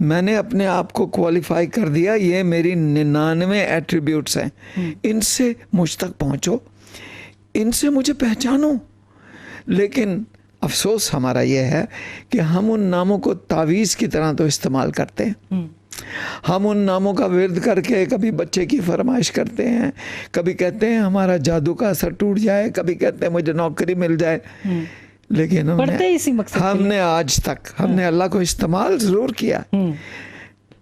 میں نے اپنے آپ کو کوالیفائی کر دیا، یہ میری 99 ایٹریبیوٹس ہیں، ان سے مجھ تک پہنچو، ان سے مجھے پہچانو۔ لیکن افسوس ہمارا یہ ہے کہ ہم ان ناموں کو تعویذ کی طرح تو استعمال کرتے ہیں، ہم ان ناموں کا ورد کر کے کبھی بچے کی فرمائش کرتے ہیں، کبھی کہتے ہیں ہمارا جادو کا اثر ٹوٹ جائے، کبھی کہتے ہیں مجھے نوکری مل جائے، لیکن ہم نے آج تک ہم نے اللہ کو استعمال ضرور کیا،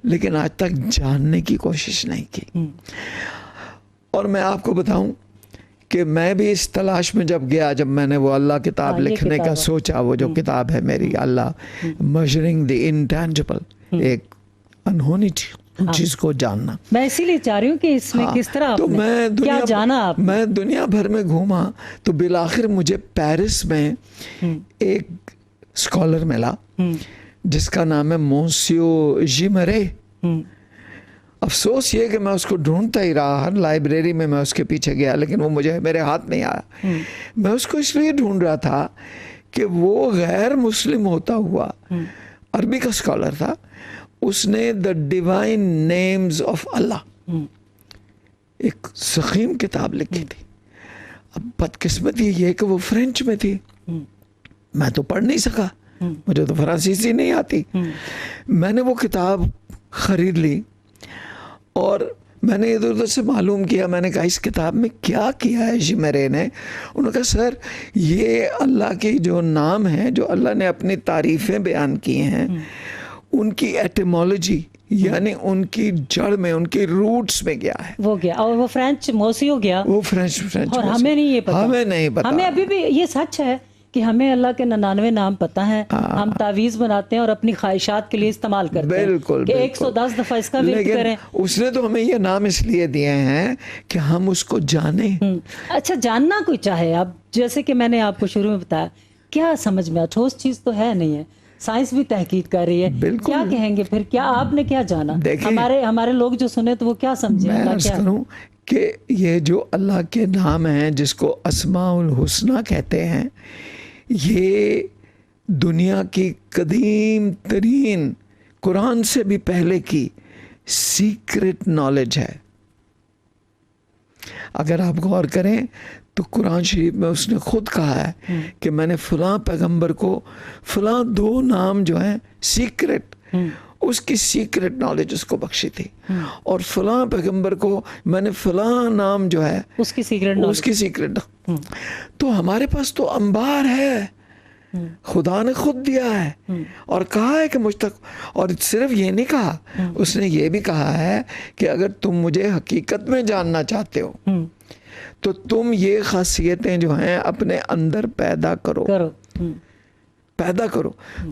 لیکن آج تک جاننے کی کوشش نہیں کی۔ اور میں آپ کو بتاؤں کہ میں بھی اس تلاش میں جب گیا، جب میں نے وہ اللہ کتاب لکھنے کا سوچا، وہ جو کتاب ہے میری، اللہ میجرنگ دی انٹینجبل، ایک انہونی چیز کو جاننا، میں اسی لیے چاہ رہی ہوں کہ اس میں کس طرح آپ نے کیا جانا؟ آپ میں دنیا بھر میں گھوما تو بالآخر مجھے پیرس میں ایک اسکالر ملا جس کا نام ہے مونسیو جیمرے۔ افسوس یہ کہ میں اس کو ڈھونڈتا ہی رہا، ہر لائبریری میں میں اس کے پیچھے گیا، لیکن وہ مجھے میرے ہاتھ نہیں آیا۔ میں اس کو اس لیے ڈھونڈ رہا تھا کہ وہ غیر مسلم ہوتا ہوا عربی کا اسکالر تھا، اس نے دا ڈیوائن نیمز آف اللہ ایک ضخیم کتاب لکھی تھی۔ اب بدقسمتی یہ کہ وہ فرینچ میں تھی، میں تو پڑھ نہیں سکا، مجھے تو فرانسیسی نہیں آتی۔ میں نے وہ کتاب خرید لی اور میں نے ادھر ادھر سے معلوم کیا، میں نے کہا اس کتاب میں کیا کیا ہے جیمرے نے؟ انہوں نے کہا سر یہ اللہ کے جو نام ہیں، جو اللہ نے اپنی تعریفیں بیان کی ہیں، ان کی ایٹیمالوجی یعنی ان کی جڑ میں، ان کی روٹس میں گیا ہے، وہ گیا اور وہ فرینچ موسی ہو گیا، وہ فرینچ اور ہمیں نہیں یہ پتا، ہمیں نہیں پتا۔ ہمیں ابھی بھی یہ سچ ہے کہ ہمیں اللہ کے 99 نام پتہ ہیں، ہم تعویذ بناتے ہیں اور اپنی خواہشات کے لیے استعمال کرتے ہیں، بالکل کہ 110 دفعہ اس کا ورد کریں۔ اس نے تو ہمیں یہ نام اس لیے دیے ہیں کہ ہم اس کو جانیں۔ اچھا، جاننا کوئی چاہے، اب جیسے کہ میں نے آپ کو شروع میں بتایا، کیا سمجھ میں ٹھوس چیز تو ہے نہیں ہے، سائنس بھی تحقیق کر رہی ہے، کیا کہیں گے پھر؟ کیا آپ نے کیا جانا؟ ہمارے لوگ جو سنے تو وہ کیا سمجھے؟ میں عرض کروں کہ یہ جو اللہ کے نام ہیں جس کو اسماء الحسنی کہتے ہیں، یہ دنیا کی قدیم ترین، قرآن سے بھی پہلے کی سیکرٹ نالج ہے۔ اگر آپ غور کریں تو قرآن شریف میں اس نے خود کہا ہے کہ میں نے فلاں پیغمبر کو فلاں 2 نام جو ہیں سیکرٹ، اس کی سیکرٹ نالج اس کو بخشی تھی، اور فلاں پیغمبر کو میں نے فلاں نام جو ہے اس کی سیکرٹ۔ تو ہمارے پاس تو انبار ہے، خدا نے خود دیا ہے اور کہا ہے کہ مجھ تک، اور صرف یہ نہیں کہا، اس نے یہ بھی کہا ہے کہ اگر تم مجھے حقیقت میں جاننا چاہتے ہو تو تم یہ خاصیتیں جو ہیں اپنے اندر پیدا کرو۔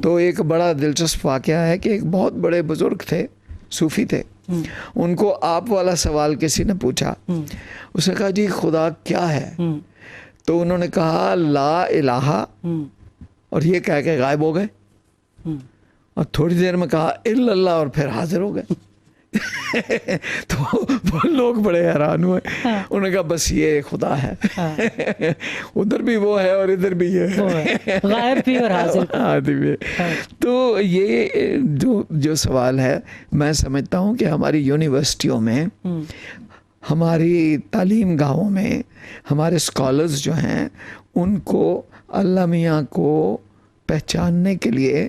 تو ایک بڑا دلچسپ واقعہ ہے کہ ایک بہت بڑے بزرگ تھے، صوفی تھے، ان کو آپ والا سوال کسی نے پوچھا، اس نے کہا جی خدا کیا ہے؟ تو انہوں نے کہا لا الہ، اور یہ کہہ کے غائب ہو گئے، اور تھوڑی دیر میں کہا الا اللہ، اور پھر حاضر ہو گئے۔ تو وہ لوگ بڑے حیران ہوئے، انہوں نے کہا بس یہ خدا ہے، ادھر بھی وہ ہے اور ادھر بھی یہ ہے، غائب بھی اور حاضر بھی۔ تو یہ جو سوال ہے، میں سمجھتا ہوں کہ ہماری یونیورسٹیوں میں، ہماری تعلیم گاہوں میں ہمارے اسکالرز جو ہیں ان کو اللہ میاں کو پہچاننے کے لیے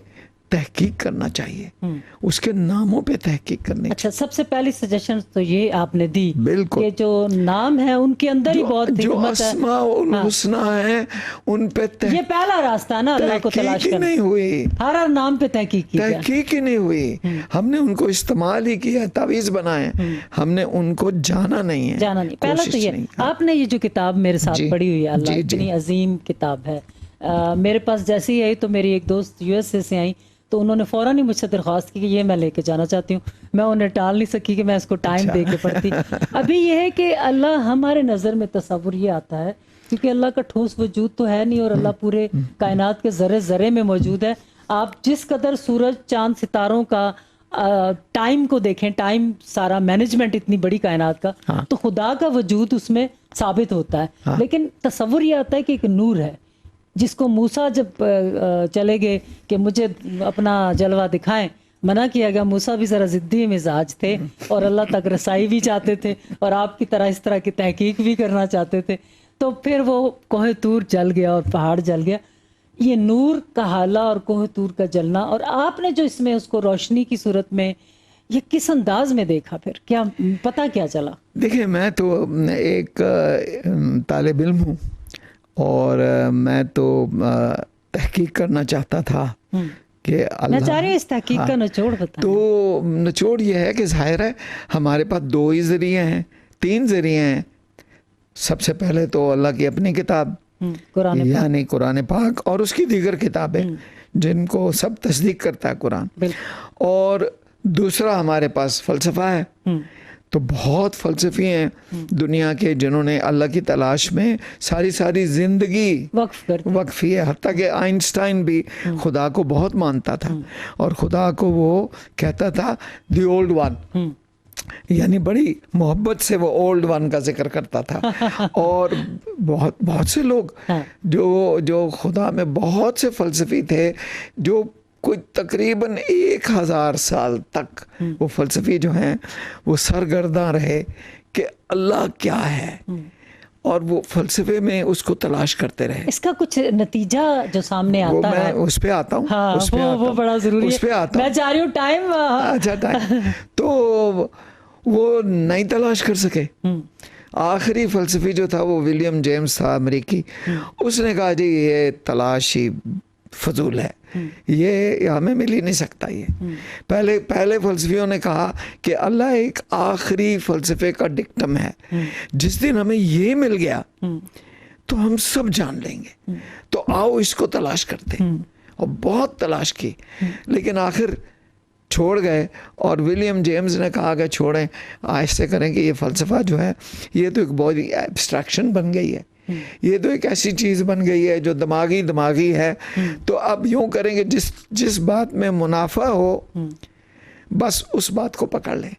تحقیق کرنا چاہیے، اس کے ناموں پہ تحقیق کرنی۔ اچھا، سب سے پہلی سجیشن تو یہ آپ نے دی، بالکل، کہ جو نام ہے ان کے اندر ہی بہت جو اسماء الحسنی ہیں ان پہ یہ پہلا راستہ نا اللہ کو تلاش کرنا، نہیں ہوئی، ہر نام پہ تحقیق ہی نہیں ہوئی۔ ہم نے ان کو استعمال ہی کیا، تعویذ بنائے، ہم نے ان کو جانا نہیں ہے۔ پہلا تو یہ آپ نے یہ جو کتاب میرے ساتھ پڑھی ہوئی ہے، اللہ اتنی عظیم کتاب ہے، میرے پاس جیسے ہی آئی تو میری ایک دوست USA سے آئی، تو انہوں نے فوراً ہی مجھ سے درخواست کی کہ یہ میں لے کے جانا چاہتی ہوں۔ میں انہیں ٹال نہیں سکی کہ میں اس کو ٹائم دے کے پڑھتی۔ ابھی یہ ہے کہ اللہ ہمارے نظر میں تصور یہ آتا ہے کیونکہ اللہ کا ٹھوس وجود تو ہے نہیں، اور اللہ پورے کائنات کے ذرے ذرے میں موجود ہے۔ آپ جس قدر سورج چاند ستاروں کا ٹائم کو دیکھیں، ٹائم سارا مینجمنٹ اتنی بڑی کائنات کا، تو خدا کا وجود اس میں ثابت ہوتا ہے، لیکن تصور یہ آتا ہے کہ ایک نور ہے جس کو موسیٰ جب چلے گئے کہ مجھے اپنا جلوہ دکھائیں، منع کیا گیا. موسیٰ بھی ذرا ضدی مزاج تھے اور اللہ تک رسائی بھی چاہتے تھے اور آپ کی طرح اس طرح کی تحقیق بھی کرنا چاہتے تھے. تو پھر وہ کوہ طور جل گیا اور پہاڑ جل گیا. یہ نور کا حالہ اور کوہ طور کا جلنا، اور آپ نے جو اس میں اس کو روشنی کی صورت میں یہ کس انداز میں دیکھا، پھر کیا پتہ کیا چلا؟ دیکھیں، میں تو ایک طالب علم ہوں اور میں تو تحقیق کرنا چاہتا تھا کہ اللہ، میں چاہ رہی ہوں اس تحقیق کا نچوڑ بتائیں. تو نچوڑ یہ ہے کہ ظاہر ہے ہمارے پاس 2 ہی ذریعے ہیں، 3 ذریعے ہیں. سب سے پہلے تو اللہ کی اپنی کتاب یعنی قرآن پاک اور اس کی دیگر کتابیں جن کو سب تصدیق کرتا ہے قرآن، اور دوسرا ہمارے پاس فلسفہ ہے. تو بہت فلسفی ہیں دنیا کے جنہوں نے اللہ کی تلاش میں ساری زندگی وقفی ہے. حتیٰ کہ آئنسٹائن بھی خدا کو بہت مانتا تھا اور خدا کو وہ کہتا تھا دی اولڈ ون، یعنی بڑی محبت سے وہ اولڈ ون کا ذکر کرتا تھا. اور بہت سے لوگ جو خدا میں بہت سے فلسفی تھے، جو کوئی تقریباً 1000 سال تک وہ فلسفی جو ہیں وہ سرگرداں رہے کہ اللہ کیا ہے، اور وہ فلسفے میں اس کو تلاش کرتے رہے. اس کا کچھ نتیجہ جو سامنے آتا ہے، میں اس پہ آتا ہوں، وہ بڑا ضروری ہے. میں چاہ رہی ہوں ٹائم، اچھا ٹائم، تو وہ نہیں تلاش کر سکے. آخری فلسفی جو تھا وہ ولیم جیمز تھا، امریکی. اس نے کہا جی یہ تلاش ہی فضول ہے، یہ ہمیں مل ہی نہیں سکتا. یہ پہلے فلسفیوں نے کہا کہ اللہ ایک آخری فلسفے کا ڈکٹم ہے، جس دن ہمیں یہ مل گیا تو ہم سب جان لیں گے، تو آؤ اس کو تلاش کرتے. اور بہت تلاش کی لیکن آخر چھوڑ گئے. اور ولیم جیمز نے کہا کہ چھوڑیں، ایسے کریں کہ یہ فلسفہ جو ہے یہ تو ایک بہت ایبسٹریکشن بن گئی ہے، یہ تو ایک ایسی چیز بن گئی ہے جو دماغی ہے. تو اب یوں کریں کہ جس بات میں منافع ہو بس اس بات کو پکڑ لیں.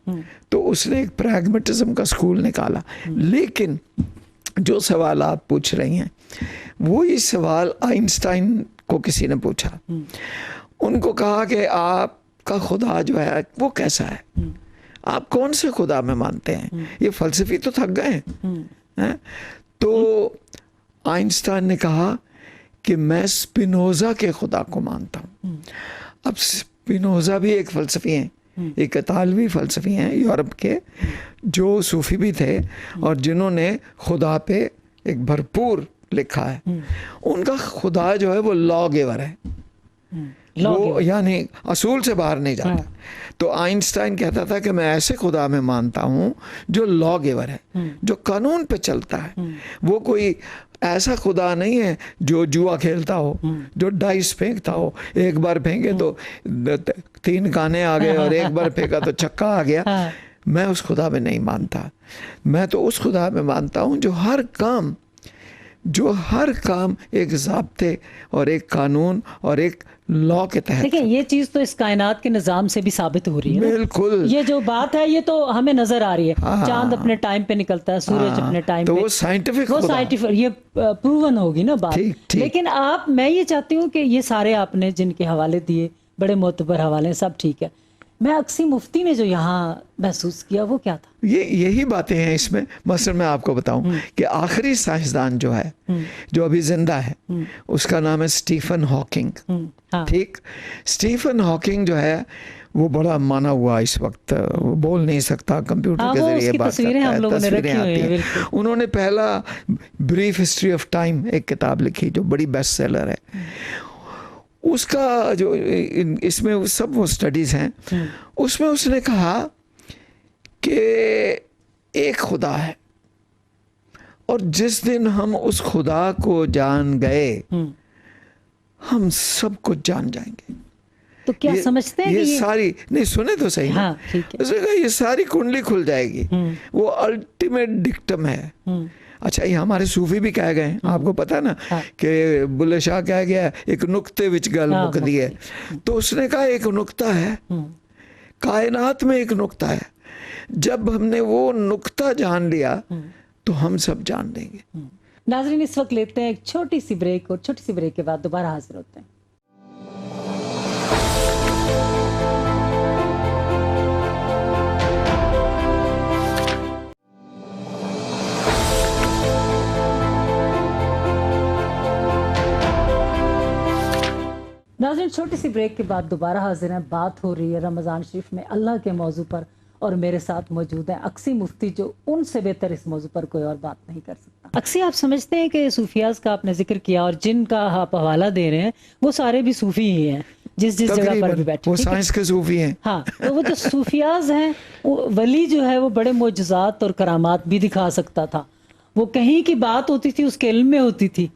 تو اس نے ایک پریگمیٹزم کا سکول نکالا. لیکن جو سوال آپ پوچھ رہی ہیں وہی سوال آئنسٹائن کو کسی نے پوچھا. ان کو کہا کہ آپ کا خدا جو ہے وہ کیسا ہے، آپ کون سے خدا میں مانتے ہیں؟ یہ فلسفی تو تھک گئے ہیں. تو آئنسٹائن نے کہا کہ میں اسپینوزا کے خدا کو مانتا ہوں. اب اسپینوزا بھی ایک فلسفی ہیں، ایک اطالوی فلسفی ہیں یورپ کے، جو صوفی بھی تھے اور جنہوں نے خدا پہ ایک بھرپور لکھا ہے. ان کا خدا جو ہے وہ لا گیور ہے، وہ یعنی اصول سے باہر نہیں جاتا. تو آئنسٹائن کہتا تھا کہ میں ایسے خدا میں مانتا ہوں جو لا گیور ہے، جو قانون پہ چلتا ہے. وہ کوئی ایسا خدا نہیں ہے جو جوا کھیلتا ہو، جو ڈائس پھینکتا ہو، ایک بار پھینکے تو 3 کانے آ گئے اور ایک بار پھینکا تو چھکا آ گیا. میں اس خدا میں نہیں مانتا. میں تو اس خدا میں مانتا ہوں جو ہر کام ایک ضابطے اور ایک قانون اور ایک لا کے تحت. دیکھیں یہ چیز تو اس کائنات کے نظام سے بھی ثابت ہو رہی ہے. بالکل، یہ جو بات ہے یہ تو ہمیں نظر آ رہی ہے. چاند اپنے ٹائم پہ نکلتا ہے، سورج اپنے ٹائم پہ، تو وہ سائنٹیفک یہ پروون ہوگی نا بات. لیکن میں یہ چاہتی ہوں کہ یہ سارے آپ نے جن کے حوالے دیے بڑے معتبر حوالے ہیں، سب ٹھیک ہے. میں اکسی مفتی نے جو یہاں محسوس کیا وہ کیا تھا؟ یہی باتیں ہیں اس میں. مثلا میں آپ کو بتاؤں کہ آخری سائنسدان جو ہے جو ابھی زندہ ہے اس کا نام ہے اسٹیفن ہاکنگ. ٹھیک، اسٹیفن ہاکنگ جو ہے وہ بڑا مانا ہوا اس وقت، وہ بول نہیں سکتا، کمپیوٹر کے ذریعے بات کرتا ہے، تصویریں آتی ہیں. انہوں نے پہلا بریف ہسٹری آف ٹائم ایک کتاب لکھی جو بڑی بیسٹ سیلر ہے. اس کا جو اس میں سب وہ سٹڈیز ہیں، اس میں اس نے کہا کہ ایک خدا ہے اور جس دن ہم اس خدا کو جان گئے ہم سب کو جان جائیں گے. تو کیا سمجھتے ہیں یہ ساری نہیں سنے تو صحیح نا، یہ ساری کنڈلی کھل جائے گی. وہ الٹیمیٹ ڈکٹم ہے. اچھا یہ ہمارے صوفی بھی کہہ گئے ہیں، آپ کو پتا نا کہ بلے شاہ کہہ گیا ایک نقطے وچ گل مک دی ہے. تو اس نے کہا ایک نقطہ ہے کائنات میں، ایک نقطہ ہے. جب ہم نے وہ نقطہ جان لیا تو ہم سب جان لیں گے. ناظرین اس وقت لیتے ہیں ایک چھوٹی سی بریک، اور چھوٹی سی بریک کے بعد دوبارہ حاضر ہوتے ہیں. ناظرین چھوٹی سی بریک کے بعد دوبارہ حاضر ہیں. بات ہو رہی ہے رمضان شریف میں اللہ کے موضوع پر اور میرے ساتھ موجود ہیں اقصی مفتی جو ان سے بہتر اس موضوع پر کوئی اور بات نہیں کر سکتا. اقصی آپ سمجھتے ہیں کہ صوفیاز کا آپ نے ذکر کیا اور جن کا آپ حوالہ دے رہے ہیں وہ سارے بھی صوفی ہی ہیں جس جگہ پر بھی بیٹھے وہ سائنس کے صوفی ہیں. ہاں تو وہ جو صوفیاز ہیں ولی جو ہے وہ بڑے معجزات اور کرامات بھی دکھا سکتا تھا. وہ کہیں کی بات ہوتی تھی اس کے علم میں ہوتی تھی.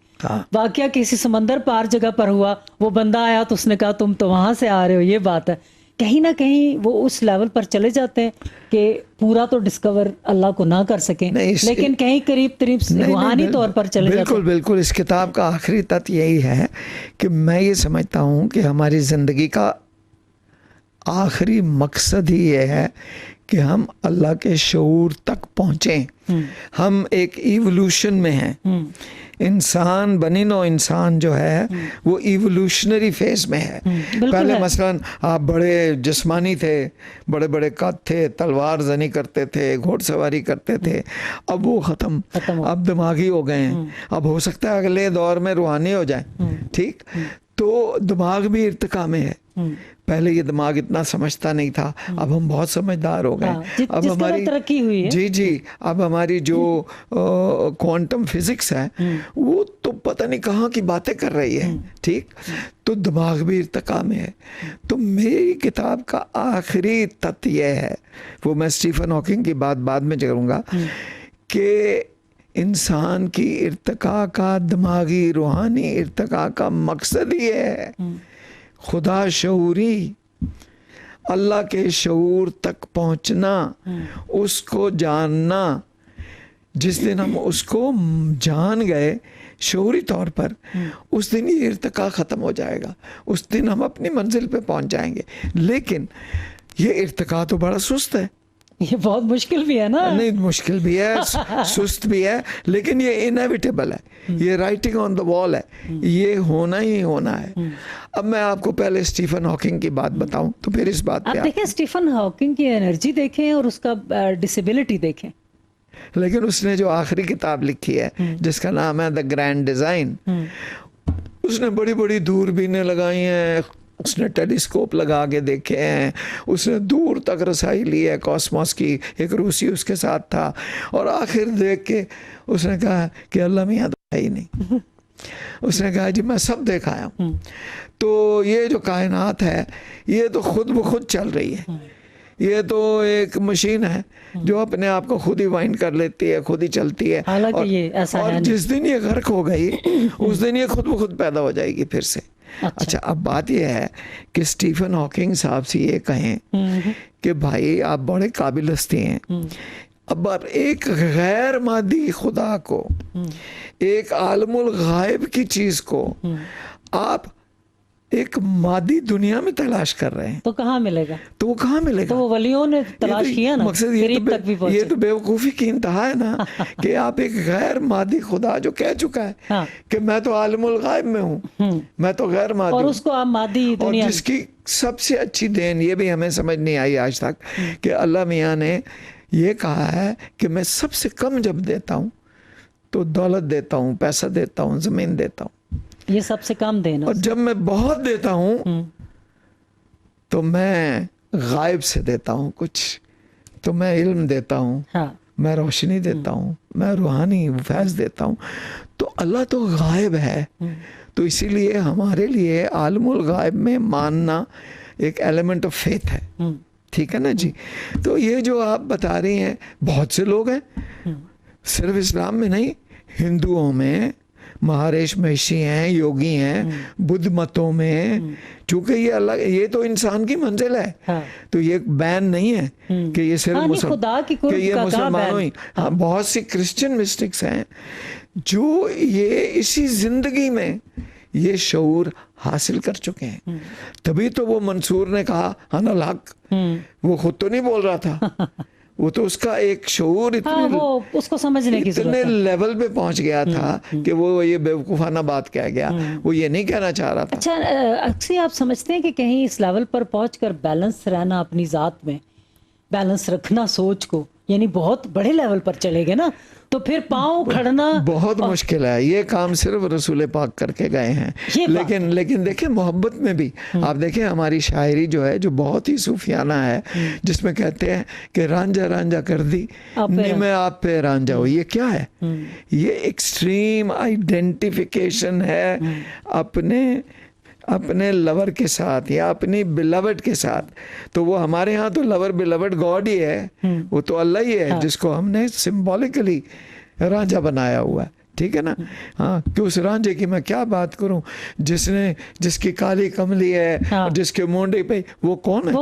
واقعہ کسی سمندر پار جگہ پر ہوا, وہ بندہ آیا تو اس نے کہا تم تو وہاں سے آ رہے ہو, یہ بات ہے. کہیں نہ کہیں وہ اس لیول پر چلے جاتے ہیں کہ پورا تو ڈسکور اللہ کو نہ کر سکیں لیکن کہیں قریب روحانی طور پر چلے جاتے ہیں. بالکل بالکل. اس کتاب کا آخری تت یہی ہے کہ میں یہ سمجھتا ہوں کہ ہماری زندگی کا آخری مقصد ہی یہ ہے کہ ہم اللہ کے شعور تک پہنچیں. ہم ایک ایوولوشن میں ہیں. انسان بنی نو انسان جو ہے وہ ایوولوشنری فیز میں ہے. پہلے مثلا آپ بڑے جسمانی تھے, بڑے بڑے قد تھے, تلوار زنی کرتے تھے, گھوڑ سواری کرتے تھے. اب وہ ختم, اب دماغی ہو گئے ہیں. اب ہو سکتا ہے اگلے دور میں روحانی ہو جائیں. ٹھیک, تو دماغ بھی ارتقاء میں ہے. پہلے یہ دماغ اتنا سمجھتا نہیں تھا, اب ہم بہت سمجھدار ہو گئے. اب ہماری ترقی ہوئی ہے. جی اب ہماری جو کوانٹم فزکس ہے وہ تو پتہ نہیں کہاں کی باتیں کر رہی ہے. ٹھیک, تو دماغ بھی ارتقاء میں ہے. تو میری کتاب کا آخری تت یہ ہے, وہ میں اسٹیفن ہاکنگ کی بات بعد میں کروں گا, کہ انسان کی ارتقاء کا, دماغی روحانی ارتقاء کا مقصد یہ ہے خدا شعوری, اللہ کے شعور تک پہنچنا, اس کو جاننا. جس دن ہم اس کو جان گئے شعوری طور پر, اس دن یہ ارتقاء ختم ہو جائے گا. اس دن ہم اپنی منزل پہ پہنچ جائیں گے. لیکن یہ ارتقاء تو بڑا سست ہے. یہ بہت مشکل بھی ہے نا. نہیں, مشکل بھی ہے, سست بھی ہے, لیکن یہ انیویٹیبل ہے. یہ رائٹنگ آن دا وال ہے, یہ ہونا ہی ہونا ہے. اب میں آپ کو پہلے اسٹیفن ہاکنگ کی بات بتاؤں تو پھر اس بات پہ آپ دیکھیں اسٹیفن ہاکنگ کی انرجی دیکھیں اور اس کا ڈسیبلٹی دیکھیں. لیکن اس نے جو آخری کتاب لکھی ہے جس کا نام ہے دا گرینڈ ڈیزائن, اس نے بڑی بڑی دوربینیں لگائی ہیں, اس نے ٹیلیسکوپ لگا کے دیکھے ہیں, اس نے دور تک رسائی لی ہے کاسموس کی. ایک روسی اس کے ساتھ تھا, اور آخر دیکھ کے اس نے کہا کہ اللہ میاں تو ہے ہی نہیں. اس نے کہا جی میں سب دیکھ آیا ہوں. تو یہ جو کائنات ہے یہ تو خود بخود چل رہی ہے. یہ تو ایک مشین ہے جو اپنے آپ کو خود ہی وائنڈ کر لیتی ہے, خود ہی چلتی ہے. اور جس دن یہ غرق ہو گئی اس دن یہ خود بخود پیدا ہو جائے گی پھر سے. اچھا, اب بات یہ ہے کہ اسٹیفن ہاکنگ صاحب سے یہ کہیں کہ بھائی آپ بڑے قابل ہستی ہیں, اب ایک غیر مادی خدا کو, ایک عالم الغائب کی چیز کو آپ ایک مادی دنیا میں تلاش کر رہے ہیں تو کہاں ملے گا؟ تو وہ کہاں ملے گا؟ تو وہ ولیوں نے تلاش کیا نا. مقصد یہ تو بیوقوفی کی انتہا ہے نا کہ آپ ایک غیر مادی خدا جو کہہ چکا ہے کہ میں تو عالم الغائب میں ہوں, میں تو غیر مادی, اور اس کو آپ مادی دنیا, اور جس کی سب سے اچھی دین یہ بھی ہمیں سمجھ نہیں آئی آج تک کہ اللہ میاں نے یہ کہا ہے کہ میں سب سے کم جب دیتا ہوں تو دولت دیتا ہوں, پیسہ دیتا ہوں, زمین دیتا ہوں, یہ سب سے کم دینا. اور جب میں بہت دیتا ہوں تو میں غائب سے دیتا ہوں کچھ, تو میں علم دیتا ہوں, میں روشنی دیتا ہوں, میں روحانی فیض دیتا ہوں. تو اللہ تو غائب ہے, تو اسی لیے ہمارے لیے عالم الغائب میں ماننا ایک ایلیمنٹ آف فیتھ ہے. ٹھیک ہے نا جی. تو یہ جو آپ بتا رہی ہیں بہت سے لوگ ہیں, صرف اسلام میں نہیں, ہندوؤں میں مہاریش مہشی ہیں, یوگی ہیں, بدھ متوں میں, چونکہ یہ اللہ, یہ تو انسان کی منزل ہے, تو یہ بین نہیں ہے کہ یہ صرف مسلمانوں ہی. بہت سی کرسچن مسٹکس ہیں جو یہ اسی زندگی میں یہ شعور حاصل کر چکے ہیں. تبھی تو وہ منصور نے کہا انا الحق, وہ خود تو نہیں بول رہا تھا, وہ تو اس کا ایک شعور اس کو سمجھنے کی اتنے لیول پہ پہنچ گیا تھا کہ وہ یہ بیوقوفانہ بات کہہ گیا, وہ یہ نہیں کہنا چاہ رہا تھا. اچھا, اکثر آپ سمجھتے ہیں کہ کہیں اس لیول پر پہنچ کر بیلنس رہنا, اپنی ذات میں بیلنس رکھنا سوچ کو, یعنی بہت بڑے لیول پر چلے گئے نا, تو پھر پاؤں کھڑنا بہت مشکل ہے. یہ کام صرف رسول پاک کر کے گئے ہیں. لیکن دیکھیں محبت میں بھی آپ دیکھیں ہماری شاعری جو ہے جو بہت ہی صوفیانہ ہے, جس میں کہتے ہیں کہ رانجھا رانجھا کر دی نی میں آپ پہ رانجھا ہو. یہ کیا ہے؟ یہ ایکسٹریم آئیڈینٹیفیکیشن ہے اپنے لور کے ساتھ یا اپنی بلوڈ کے ساتھ. تو وہ ہمارے ہاں تو لور بلوڈ گاڈ ہی ہے, وہ تو اللہ ہی ہے جس کو ہم نے سمبولکلی رانجھا بنایا ہوا ہے. ٹھیک ہے نا. ہاں کہ اس رانجھے کی میں کیا بات کروں جس کی کالی کملی ہے اور جس کے مونڈے پہ, وہ کون ہے؟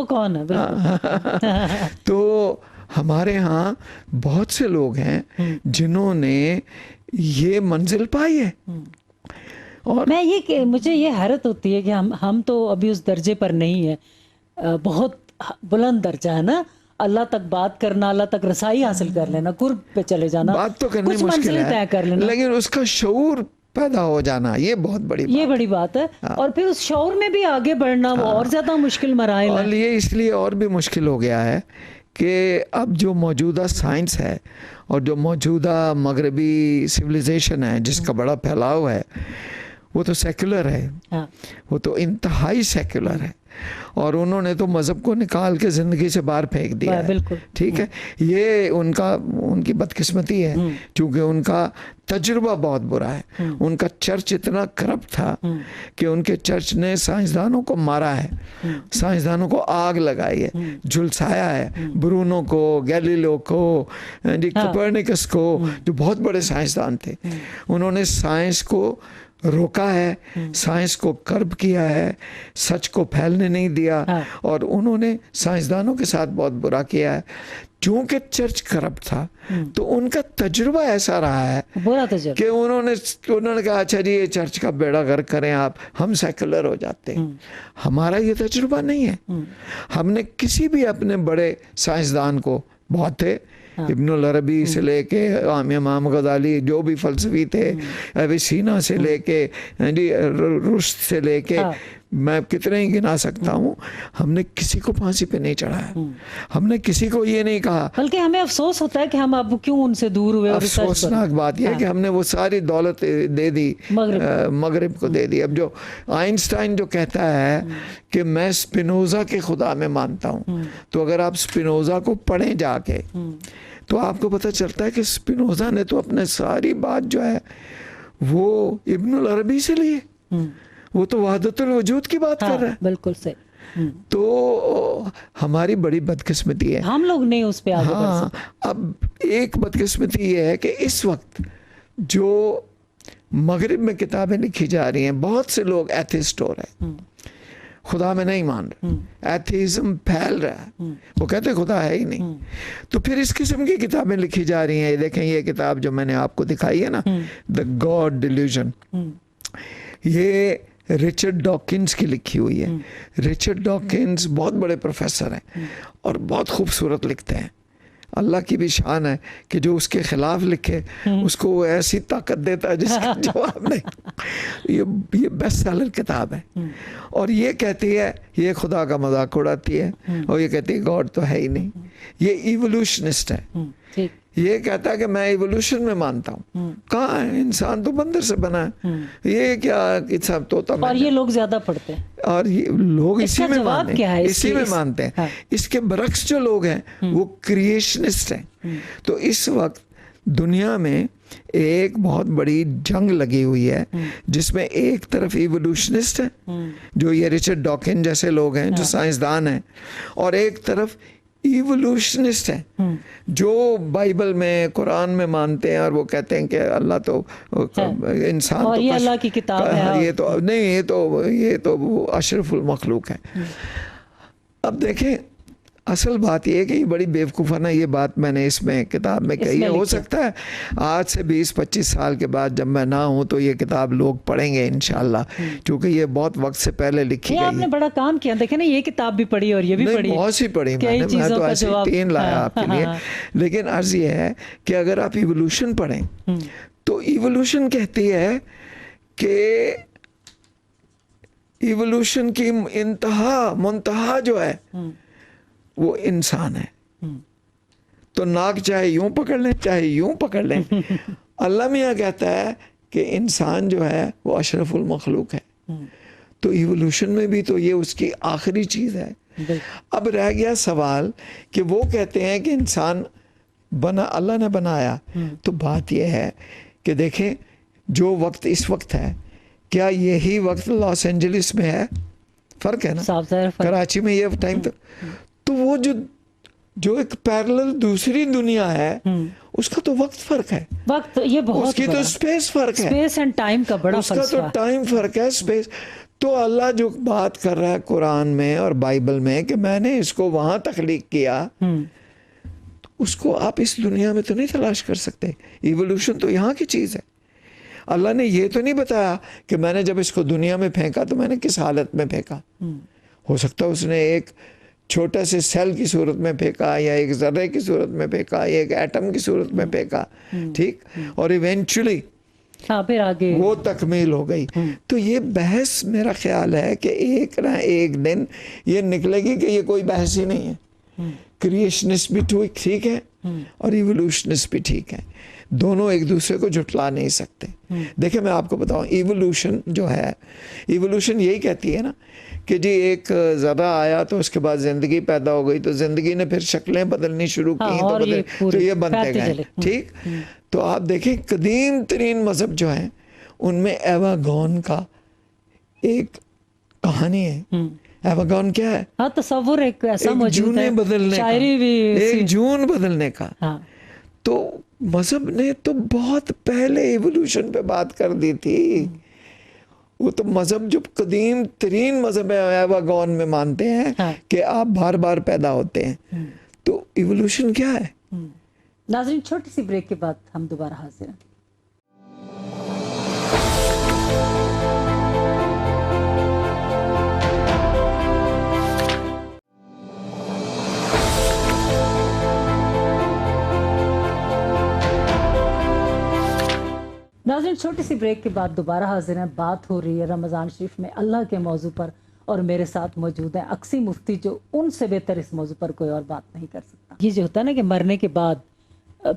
تو ہمارے ہاں بہت سے لوگ ہیں جنہوں نے یہ منزل پائی ہے. اور مجھے یہ حیرت ہوتی ہے کہ ہم تو ابھی اس درجے پر نہیں ہے, بہت بلند درجہ ہے نا, اللہ تک بات کرنا, اللہ تک رسائی حاصل کر لینا, قرب پہ چلے جانا, بات تو کرنی مشکل ہے, طے کر لینا, لیکن اس کا شعور پیدا ہو جانا یہ بہت بڑی بات ہے. اور پھر اس شعور میں بھی آگے بڑھنا وہ اور زیادہ مشکل مراحل ہے. اور یہ اس لیے اور بھی مشکل ہو گیا ہے کہ اب جو موجودہ سائنس ہے اور جو موجودہ مغربی سویلائزیشن ہے جس کا بڑا پھیلاؤ ہے, وہ تو سیکولر ہے, وہ تو انتہائی سیکولر ہے, اور انہوں نے تو مذہب کو نکال کے زندگی سے باہر پھینک دیا ہے. ٹھیک ہے, یہ ان کی بدقسمتی ہے چونکہ ان کا تجربہ بہت برا ہے. ان کا چرچ اتنا کرپٹ تھا کہ ان کے چرچ نے سائنسدانوں کو مارا ہے, سائنسدانوں کو آگ لگائی ہے, جھلسایا ہے. برونو کو, گیلیلیو کو, کوپرنیکس کو, جو بہت بڑے سائنسدان تھے, انہوں نے سائنس کو روکا ہے, سائنس کو کرب کیا ہے, سچ کو پھیلنے نہیں دیا, اور انہوں نے سائنسدانوں کے ساتھ بہت برا کیا ہے. چونکہ چرچ کرپٹ تھا تو ان کا تجربہ ایسا رہا ہے کہ انہوں نے کہا اچھا جی یہ چرچ کا بیڑا غرق کریں آپ, ہم سیکولر ہو جاتے ہیں. ہمارا یہ تجربہ نہیں ہے. ہم نے کسی بھی اپنے بڑے سائنسدان کو, بہت تھے, ابن العربی سے لے کے امام غزالی, جو بھی فلسفی تھے, اویسینا سے لے کے رشد سے لے کے, میں کتنے ہی گنا سکتا ہوں, ہم نے کسی کو پھانسی پہ نہیں چڑھایا. ہم نے کسی کو یہ نہیں کہا, بلکہ ہمیں افسوس ہوتا ہے کہ ہم اب کیوں ان سے دور ہوئے. افسوسناک بات یہ ہے کہ ہم نے وہ ساری دولت دے دی, مغرب کو دے دی. اب جو آئنسٹائن جو کہتا ہے کہ میں سپینوزا کے خدا میں مانتا ہوں, تو اگر آپ سپینوزا کو پڑھیں جا کے تو آپ کو پتہ چلتا ہے کہ سپینوزا نے تو اپنے ساری بات جو ہے وہ ابن العربی سے لی ہے. وہ تو وحدت الوجود کی بات کر رہا ہے. بالکل صحیح. تو ہماری بڑی بدقسمتی ہے, ہم لوگ نہیں اس پہ آگے بڑھ سکتے. اب ایک بدقسمتی یہ ہے کہ اس وقت جو مغرب میں کتابیں لکھی جا رہی ہیں, بہت سے لوگ ایتھیسٹ ہو رہے ہیں, خدا میں نہیں مان رہے, ایتھیزم پھیل رہا ہے, وہ کہتے خدا ہے ہی نہیں. تو پھر اس قسم کی کتابیں لکھی جا رہی ہیں. یہ دیکھیں یہ کتاب جو میں نے آپ کو دکھائی ہے نا, دا گاڈ ڈیلیوژن, یہ رچرڈ ڈاکنز کی لکھی ہوئی ہے. رچرڈ ڈاکنز بہت بڑے پروفیسر ہیں اور بہت خوبصورت لکھتے ہیں. اللہ کی بھی شان ہے کہ جو اس کے خلاف لکھے اس کو وہ ایسی طاقت دیتا ہے جس کا جواب نہیں. یہ بیسٹ سیلر کتاب ہے, اور یہ کہتی ہے, یہ خدا کا مذاق اڑاتی ہے, اور یہ کہتی ہے گاڈ تو ہے ہی نہیں. یہ ایوولوشنسٹ ہے. یہ کہتا ہے کہ میں ایوولوشن میں مانتا ہوں. کہاں ہے, انسان تو بندر سے بنا ہے. یہ کیا سب طوطا, اور یہ لوگ زیادہ پڑھتے ہیں, اور یہ لوگ اسی میں مانتے ہیں. اس کے برعکس جو لوگ ہیں وہ کریشنسٹ ہیں. تو اس وقت دنیا میں ایک بہت بڑی جنگ لگی ہوئی ہے جس میں ایک طرف ایوولوشنسٹ ہیں جو یہ رچرڈ ڈاکن جیسے لوگ ہیں جو سائنسدان ہیں, اور ایک طرف ایوولوشنسٹ ہیں جو بائبل میں, قرآن میں مانتے ہیں, اور وہ کہتے ہیں کہ اللہ تو انسان اور یہ اللہ کی کتاب ہے, یہ تو نہیں, یہ تو اشرف المخلوق ہے. اب دیکھیں اصل بات یہ ہے کہ یہ بڑی بیوقوفانہ یہ بات میں نے اس میں کتاب میں کہی ہے. ہو سکتا ہے آج سے 20-25 سال کے بعد جب میں نہ ہوں تو یہ کتاب لوگ پڑھیں گے انشاءاللہ, کیونکہ یہ بہت وقت سے پہلے لکھی گئی ہے. آپ نے بڑا کام کیا, دیکھیں نا یہ کتاب بھی پڑھی اور یہ بھی پڑھی, بہت سی پڑھی میں تو ایسے 3 لایا آپ کے لیے. لیکن عرض یہ ہے کہ اگر آپ ایوولوشن پڑھیں تو ایوولوشن کہتی ہے کہ ایوولوشن کی منتہا جو ہے وہ انسان ہے. تو ناک چاہے یوں پکڑ لیں چاہے یوں پکڑ لیں. اللہ میاں کہتا ہے کہ انسان جو ہے وہ اشرف المخلوق ہے. تو ایوولوشن میں بھی تو یہ اس کی آخری چیز ہے. اب رہ گیا سوال کہ وہ کہتے ہیں کہ انسان اللہ نے بنایا. تو بات یہ ہے کہ دیکھیں جو وقت اس وقت ہے کیا یہی وقت لاس اینجلس میں ہے؟ فرق ہے نا. کراچی میں یہ ٹائم تو وہ جو ایک پیرلل دوسری دنیا ہے اس کا تو وقت فرق ہے. وقت یہ بہت اس کی تو اسپیس فرق ہے. اسپیس اینڈ ٹائم کا بڑا اس کا تو ٹائم فرق ہے اسپیس. تو اللہ جو بات کر رہا ہے قرآن میں اور بائبل میں کہ میں نے اس کو وہاں تخلیق کیا اس کو آپ اس دنیا میں تو نہیں تلاش کر سکتے. ایوولوشن تو یہاں کی چیز ہے. اللہ نے یہ تو نہیں بتایا کہ میں نے جب اس کو دنیا میں پھینکا تو میں نے کس حالت میں پھینکا. ہو سکتا ہے اس نے ایک چھوٹا سے سیل کی صورت میں پھینکا یا ایک ذرے کی صورت میں پھینکا یا ایک ایٹم کی صورت میں پھینکا, ٹھیک, اور ایونچولی پھر آگے وہ تکمیل ہو گئی. تو یہ بحث میرا خیال ہے کہ ایک نہ ایک دن یہ نکلے گی کہ یہ کوئی بحث ہی نہیں ہے. کریشنسٹ بھی ٹھیک ہے اور ایوولوشنسٹ بھی ٹھیک ہے. دونوں ایک دوسرے کو جھٹلا نہیں سکتے. دیکھیں میں آپ کو بتاؤں ایوولوشن جو ہے, ایوولوشن یہی کہتی ہے نا کہ جی ایک ذرہ آیا تو اس کے بعد زندگی پیدا ہو گئی تو زندگی نے پھر شکلیں بدلنی شروع کی تو یہ بنتے گئے, ٹھیک. تو آپ دیکھیں قدیم ترین مذہب جو ہیں ان میں ایواگون کا ایک کہانی ہے. ایواگون کیا ہے؟ ہاں تصور ایک ایسا موجود ہے, شاعری بھی ایک جون بدلنے کا. تو مذہب نے تو بہت پہلے ایوولوشن پہ بات کر دی تھی. وہ تو مذہب جو قدیم ترین مذہب ہے ایواگون میں مانتے ہیں کہ آپ بار بار پیدا ہوتے ہیں. تو ایوولوشن کیا ہے؟ ناظرین چھوٹی سی بریک کے بعد ہم دوبارہ حاضر ہیں. ناظرین چھوٹی سی بریک کے بعد دوبارہ حاضر ہیں. بات ہو رہی ہے رمضان شریف میں اللہ کے موضوع پر اور میرے ساتھ موجود ہیں اقصی مفتی جو ان سے بہتر اس موضوع پر کوئی اور بات نہیں کر سکتا. یہ جو ہوتا ہے نا کہ مرنے کے بعد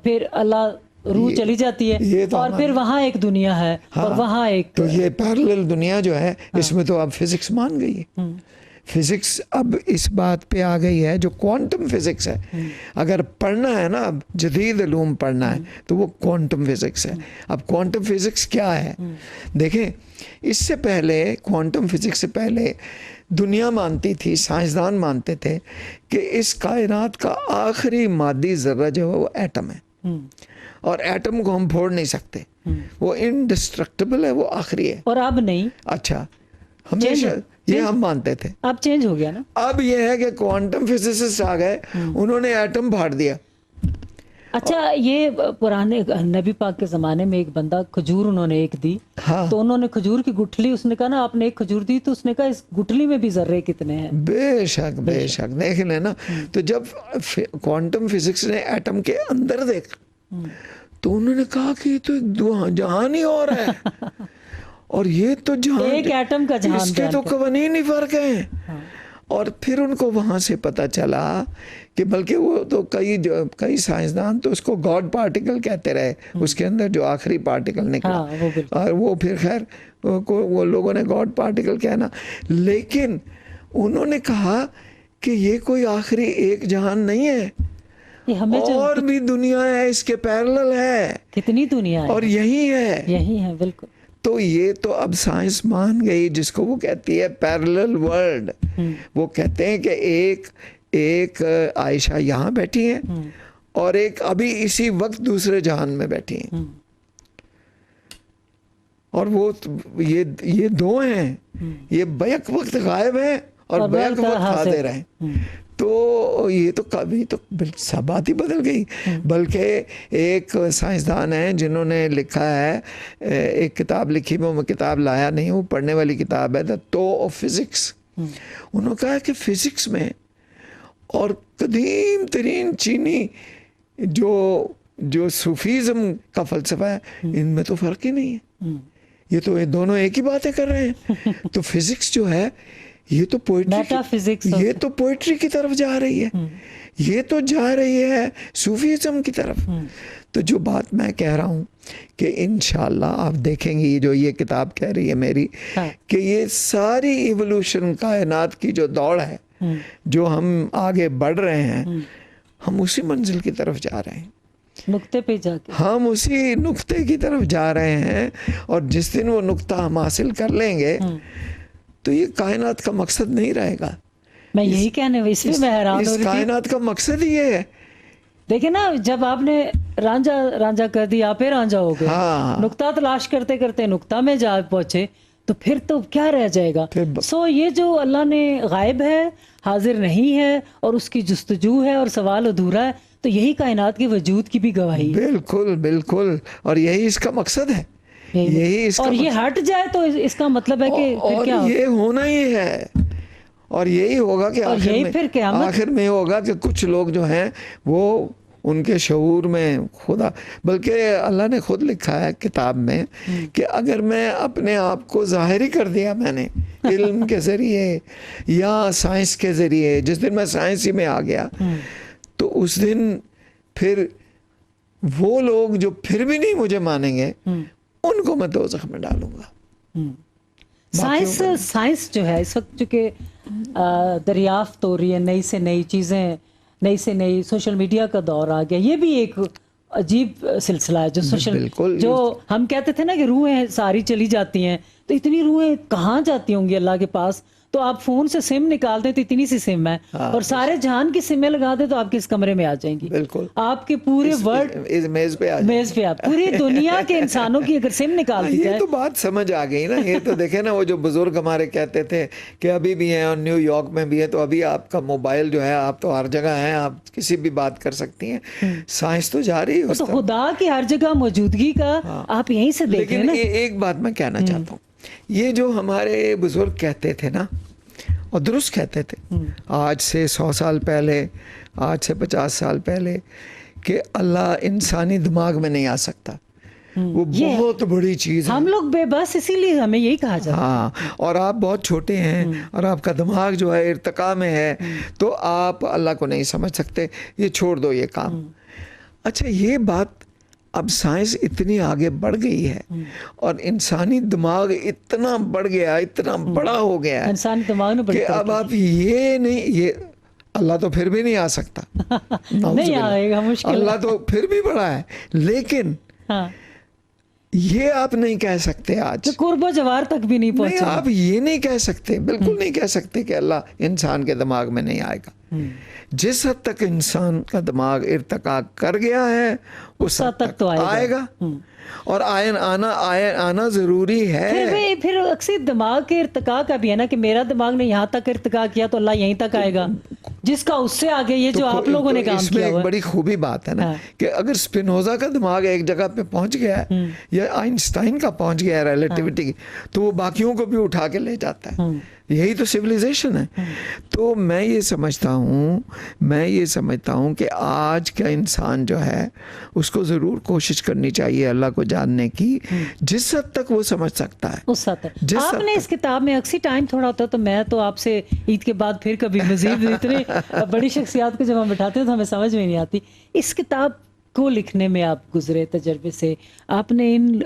پھر اللہ روح چلی جاتی ہے اور پھر وہاں ایک دنیا ہے اور وہاں ایک تو یہ پیرلل دنیا جو ہے اس میں تو اب فزکس مان گئی ہے. فزکس اب اس بات پہ آ گئی ہے جو کوانٹم فزکس ہے. اگر پڑھنا ہے نا اب جدید علوم پڑھنا ہے تو وہ کوانٹم فزکس ہے. اب کوانٹم فزکس کیا ہے دیکھیں, اس سے پہلے کوانٹم فزکس سے پہلے دنیا مانتی تھی, سائنسدان مانتے تھے کہ اس کائنات کا آخری مادی ذرہ جو ہے وہ ایٹم ہے اور ایٹم کو ہم پھوڑ نہیں سکتے, وہ انڈسٹرکٹیبل ہے, وہ آخری ہے. اور اب نہیں. اچھا ہمیشہ یہ ہم مانتے تھے. اب چینج ہو گیا نا. اب یہ ہے کہ کوانٹم فزسسٹ آ گئے, انہوں نے ایٹم پھاڑ دیا. اچھا یہ پرانے نبی پاک کے زمانے میں ایک بندہ کھجور انہوں نے ایک دی, تو انہوں نے کھجور کی گٹھلی, اس نے کہا نا آپ نے ایک کھجور دی تو اس نے کہا اس گٹھلی میں بھی ذرے کتنے ہیں. بے شک بے شک دیکھ لیں نا. تو جب کوانٹم فزکس نے ایٹم کے اندر دیکھا تو انہوں نے کہا کہ یہ تو ایک جہان ہی اور ہے اور یہ تو جہان ایک ایٹم کا جہان, اس کے تو قوانین ہی فرق ہیں. اور پھر ان کو وہاں سے پتہ چلا کہ بلکہ وہ تو کئی سائنسدان تو اس کو گاڈ پارٹیکل کہتے رہے, اس کے اندر جو آخری پارٹیکل نکلا, اور وہ پھر خیر وہ لوگوں نے گاڈ پارٹیکل کہنا, لیکن انہوں نے کہا کہ یہ کوئی آخری ایک جہان نہیں ہے, اور بھی دنیا ہے اس کے پیرلل ہے. کتنی دنیا ہے, اور یہی ہے بالکل. تو یہ تو اب سائنس مان گئی جس کو وہ کہتی ہے پیرلل ورلڈ. وہ کہتے ہیں کہ ایک عائشہ یہاں بیٹھی ہیں اور ایک ابھی اسی وقت دوسرے جہان میں بیٹھی ہیں, اور وہ یہ دو ہیں, یہ بیک وقت غائب ہیں اور بیک وقت حاضر ہیں. تو یہ تو کبھی تو سب بات ہی بدل گئی. بلکہ ایک سائنسدان ہیں جنہوں نے لکھا ہے, ایک کتاب لکھی, میں کتاب لایا نہیں, وہ پڑھنے والی کتاب ہے, دا تو آف فزکس. انہوں نے کہا کہ فزکس میں اور قدیم ترین چینی جو صوفیزم کا فلسفہ ہے ان میں تو فرق ہی نہیں ہے, یہ تو دونوں ایک ہی باتیں کر رہے ہیں. تو فزکس جو ہے یہ تو میٹافزکس، یہ تو پوئٹری کی طرف جا رہی ہے، یہ تو جا رہی ہے صوفیزم کی طرف. تو جو بات میں کہہ رہا ہوں کہ انشاءاللہ آپ دیکھیں گی جو یہ کتاب کہہ رہی ہے میری کہ یہ ساری ایوولوشن کائنات کی جو دوڑ ہے، جو ہم آگے بڑھ رہے ہیں، ہم اسی منزل کی طرف جا رہے ہیں، نقطے پہ جا کے ہم اسی نقطے کی طرف جا رہے ہیں. اور جس دن وہ نقطہ ہم حاصل کر لیں گے تو یہ کائنات کا مقصد نہیں رہے گا. میں یہی کہنے اس میں حیران ہو رہی تھی. کائنات کا مقصد ہی یہ ہے. دیکھیں نا، جب آپ نے رانجھا کر دیا، آپ رانجھا ہو گئے، نقطہ تلاش کرتے کرتے نقطہ میں جا پہنچے، تو پھر تو کیا رہ جائے گا. سو یہ جو اللہ نے غائب ہے، حاضر نہیں ہے، اور اس کی جستجو ہے اور سوال ادھورا ہے، تو یہی کائنات کے وجود کی بھی گواہی ہے. بالکل بالکل، اور یہی اس کا مقصد ہے. یہی اس اور یہ ہٹ جائے تو اس کا مطلب ہے کہ پھر کیا یہ ہونا ہی ہے. اور یہی ہوگا کہ آخر میں ہوگا کہ کچھ لوگ جو ہیں وہ ان کے شعور میں خدا، بلکہ اللہ نے خود لکھا ہے کتاب میں کہ اگر میں اپنے آپ کو ظاہر ہی کر دیا، میں نے علم کے ذریعے یا سائنس کے ذریعے، جس دن میں سائنس ہی میں آ گیا تو اس دن پھر وہ لوگ جو پھر بھی نہیں مجھے مانیں گے ان کو میں دوزخ میں ڈالوں گا. سائنس جو ہے اس وقت چونکہ دریافت ہو رہی ہے، نئی سے نئی چیزیں، نئی سے نئی، سوشل میڈیا کا دور آ گیا. یہ بھی ایک عجیب سلسلہ ہے جو ہم کہتے تھے نا کہ روحیں ساری چلی جاتی ہیں، تو اتنی روحیں کہاں جاتی ہوں گی اللہ کے پاس. تو آپ فون سے سم نکال دیں تو اتنی سی سم ہے، اور سارے جہان کی سمیں لگا دیں تو آپ کے اس کمرے میں آ جائیں گی. بالکل آپ کے پورے ورلڈ میز پہ پوری دنیا کے انسانوں کی اگر سم نکال دی جائے. یہ تو بات سمجھ آ گئی نا. یہ تو دیکھیں نا، وہ جو بزرگ ہمارے کہتے تھے کہ ابھی بھی ہیں اور نیو یارک میں بھی ہے، تو ابھی آپ کا موبائل جو ہے، آپ تو ہر جگہ ہیں، آپ کسی بھی بات کر سکتی ہیں. سائنس تو جاری ہے، تو خدا کی ہر جگہ موجودگی کا آپ یہیں سے دیکھیں. لیکن ایک بات میں کہنا چاہتا ہوں، یہ جو ہمارے بزرگ کہتے تھے نا، اور درست کہتے تھے، آج سے 100 سال پہلے، آج سے 50 سال پہلے، کہ اللہ انسانی دماغ میں نہیں آ سکتا. وہ بہت بڑی چیز ہے. ہم لوگ بے بس، اسی لیے ہمیں یہی کہا جاتا ہے. ہاں، اور آپ بہت چھوٹے ہیں اور آپ کا دماغ جو ہے ارتقاء میں ہے، تو آپ اللہ کو نہیں سمجھ سکتے. یہ چھوڑ دو یہ کام. اچھا، یہ بات اب سائنس اتنی آگے بڑھ گئی ہے اور انسانی دماغ اتنا بڑھ گیا، اتنا بڑا ہو گیا ہے انسانی دماغ کہ اب آپ یہ نہیں، یہ اللہ تو پھر بھی نہیں آ سکتا. نہیں آئے گا، مشکل. اللہ تو پھر بھی بڑا ہے، لیکن یہ آپ نہیں کہہ سکتے آج، قرب و جوار تک بھی نہیں پہنچے. آپ یہ نہیں کہہ سکتے، بالکل نہیں کہہ سکتے کہ اللہ انسان کے دماغ میں نہیں آئے گا. جس حد تک انسان کا دماغ ارتقاء کر گیا ہے اس حد تک تو آئے گا. اور آنا ضروری ہے. پھر اکثر دماغ کے ارتقاء کا بھی ہے نا، کہ میرا دماغ نے یہاں تک ارتقاء کیا تو اللہ یہیں تک آئے گا، جس کا اس سے آگے یہ جو آپ لوگوں نے کام کیا. اس میں ایک بڑی خوبی بات ہے نا کہ اگر اسپینوزا کا دماغ ایک جگہ پہ پہنچ گیا ہے یا آئنسٹائن کا پہنچ گیا ہے ریلیٹیوٹی کی، تو وہ باقیوں کو بھی اٹھا کے لے جاتا ہے. یہی تو سویلائزیشن ہے. تو میں یہ سمجھتا ہوں کہ آج کا انسان جو ہے اس کو ضرور کوشش کرنی چاہیے اللہ کو جاننے کی، جس حد تک وہ سمجھ سکتا ہے اس حد تک. آپ نے اس کتاب میں اکثر ٹائم تھوڑا ہوتا ہے، تو میں تو آپ سے عید کے بعد پھر کبھی مزید اتنی بڑی شخصیات کو جب ہم بٹھاتے ہیں تو ہمیں سمجھ میں نہیں آتی. اس کتاب کو لکھنے میں آپ گزرے تجربے سے، آپ نے ان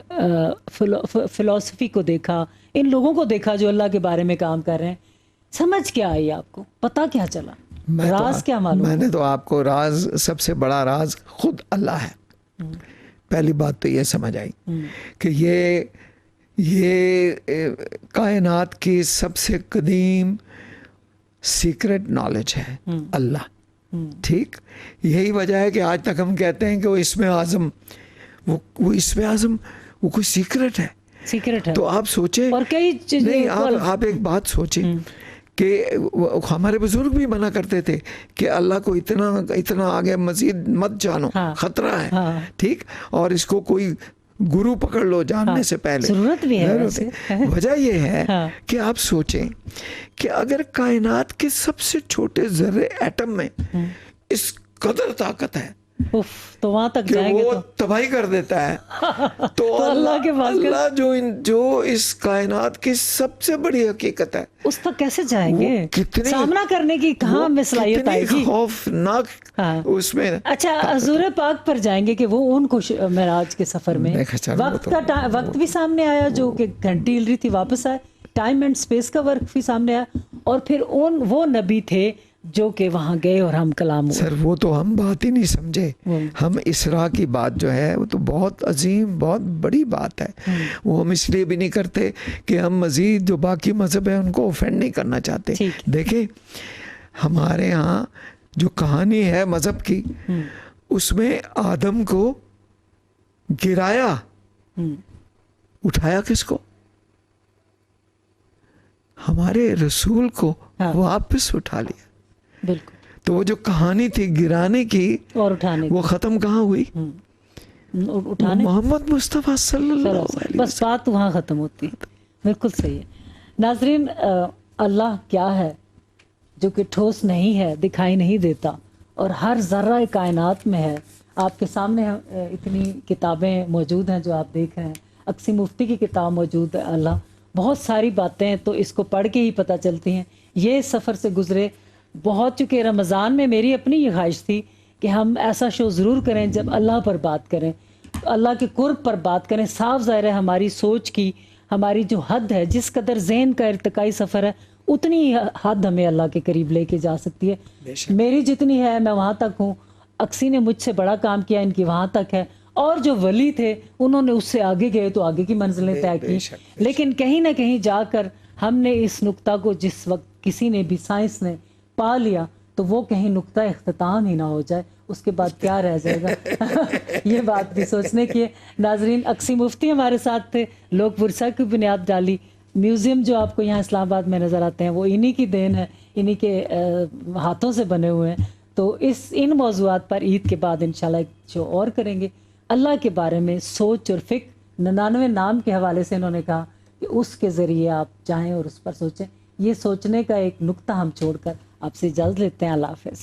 فلسفی کو دیکھا، ان لوگوں کو دیکھا جو اللہ کے بارے میں کام کر رہے ہیں. سمجھ کیا آئی آپ کو؟ پتہ کیا چلا؟ راز کیا معلوم؟ میں نے تو آپ کو راز، سب سے بڑا راز خود اللہ ہے. پہلی بات تو یہ سمجھ آئی کہ یہ کائنات کی سب سے قدیم سیکرٹ نالج ہے اللہ. ٹھیک، یہی وجہ ہے کہ آج تک ہم کہتے ہیں کہ وہ اسم اعظم، وہ اسم اعظم وہ کوئی سیکرٹ ہے. تو آپ سوچیں، اور کئی نہیں، آپ ایک بات سوچیں کہ ہمارے بزرگ بھی منع کرتے تھے کہ اللہ کو اتنا آگے مزید مت جانو، خطرہ ہے. ٹھیک، اور اس کو کوئی گرو پکڑ لو جاننے سے پہلے. ضرورت بھی ہے. وجہ یہ ہے کہ آپ سوچیں کہ اگر کائنات کے سب سے چھوٹے ذرے ایٹم میں اس قدر طاقت ہے تو وہاں تک کہ جائیں گے وہ تباہی کر دیتا ہے. تو اللہ کے پاس اللہ جو اس کائنات کی سب سے بڑی حقیقت ہے, اس تک کیسے جائیں گے؟ سامنا کرنے کی کہاں میں صلاحیت آئے گی؟ خوفناک اس میں. اچھا حضور پاک پر جائیں گے کہ وہ ان کو معراج کے سفر میں وقت بھی سامنے آیا جو کہ گھنٹی ہل رہی تھی, واپس آئے, ٹائم اینڈ اسپیس کا ورک بھی سامنے آیا, اور پھر وہ نبی تھے جو کہ وہاں گئے اور ہم کلام ہوئے. سر وہ تو ہم بات ہی نہیں سمجھے. ہم اسراء کی بات جو ہے وہ تو بہت عظیم, بہت بڑی بات ہے. وہ ہم اس لیے بھی نہیں کرتے کہ ہم مزید جو باقی مذہب ہیں ان کو اوفینڈ نہیں کرنا چاہتے. دیکھیں ہمارے ہاں جو کہانی ہے مذہب کی, اس میں آدم کو گرایا, اٹھایا کس کو؟ ہمارے رسول کو واپس اٹھا لیا. بالکل. تو وہ جو کہانی تھی گرانے کی اور اٹھانے کی, وہ ختم کہاں ہوئی؟ اٹھانے, محمد مصطفیٰ صلی اللہ علیہ وسلم. بس بات وہاں ختم ہوتی ہے. بالکل صحیح ہے. ناظرین, اللہ کیا ہے جو کہ ٹھوس نہیں ہے, دکھائی نہیں دیتا, اور ہر ذرہ کائنات میں ہے. آپ کے سامنے اتنی کتابیں موجود ہیں جو آپ دیکھ رہے ہیں. اقصی مفتی کی کتاب موجود ہے اللہ, بہت ساری باتیں تو اس کو پڑھ کے ہی پتہ چلتی ہیں. یہ سفر سے گزرے بہت, چونکہ رمضان میں میری اپنی یہ خواہش تھی کہ ہم ایسا شو ضرور کریں جب اللہ پر بات کریں, اللہ کے قرب پر بات کریں. صاف ظاہر ہے ہماری سوچ کی, ہماری جو حد ہے, جس قدر ذہن کا ارتقائی سفر ہے, اتنی حد ہمیں اللہ کے قریب لے کے جا سکتی ہے. میری جتنی ہے میں وہاں تک ہوں, اقصی نے مجھ سے بڑا کام کیا, ان کی وہاں تک ہے, اور جو ولی تھے انہوں نے اس سے آگے گئے تو آگے کی منزلیں طے کی. لیکن کہیں نہ کہیں جا کر ہم نے اس نقطہ کو, جس وقت کسی نے بھی, سائنس نے پا لیا, تو وہ کہیں نقطہ اختتام ہی نہ ہو جائے, اس کے بعد کیا رہ جائے گا. یہ بات بھی سوچنے کی ہے. ناظرین, اقصی مفتی ہمارے ساتھ تھے, لوگ ورثہ کی بنیاد ڈالی. میوزیم جو آپ کو یہاں اسلام آباد میں نظر آتے ہیں وہ انہی کی دین ہے, انہی کے ہاتھوں سے بنے ہوئے ہیں. تو ان موضوعات پر عید کے بعد انشاءاللہ ایک شو اور کریں گے. اللہ کے بارے میں سوچ اور فکر, 99 نام کے حوالے سے انہوں نے کہا کہ اس کے ذریعے آپ جائیں اور اس پر سوچیں. یہ سوچنے کا ایک نقطہ ہم چھوڑ کر آپ سے اجازت لیتے ہیں. اللہ حافظ.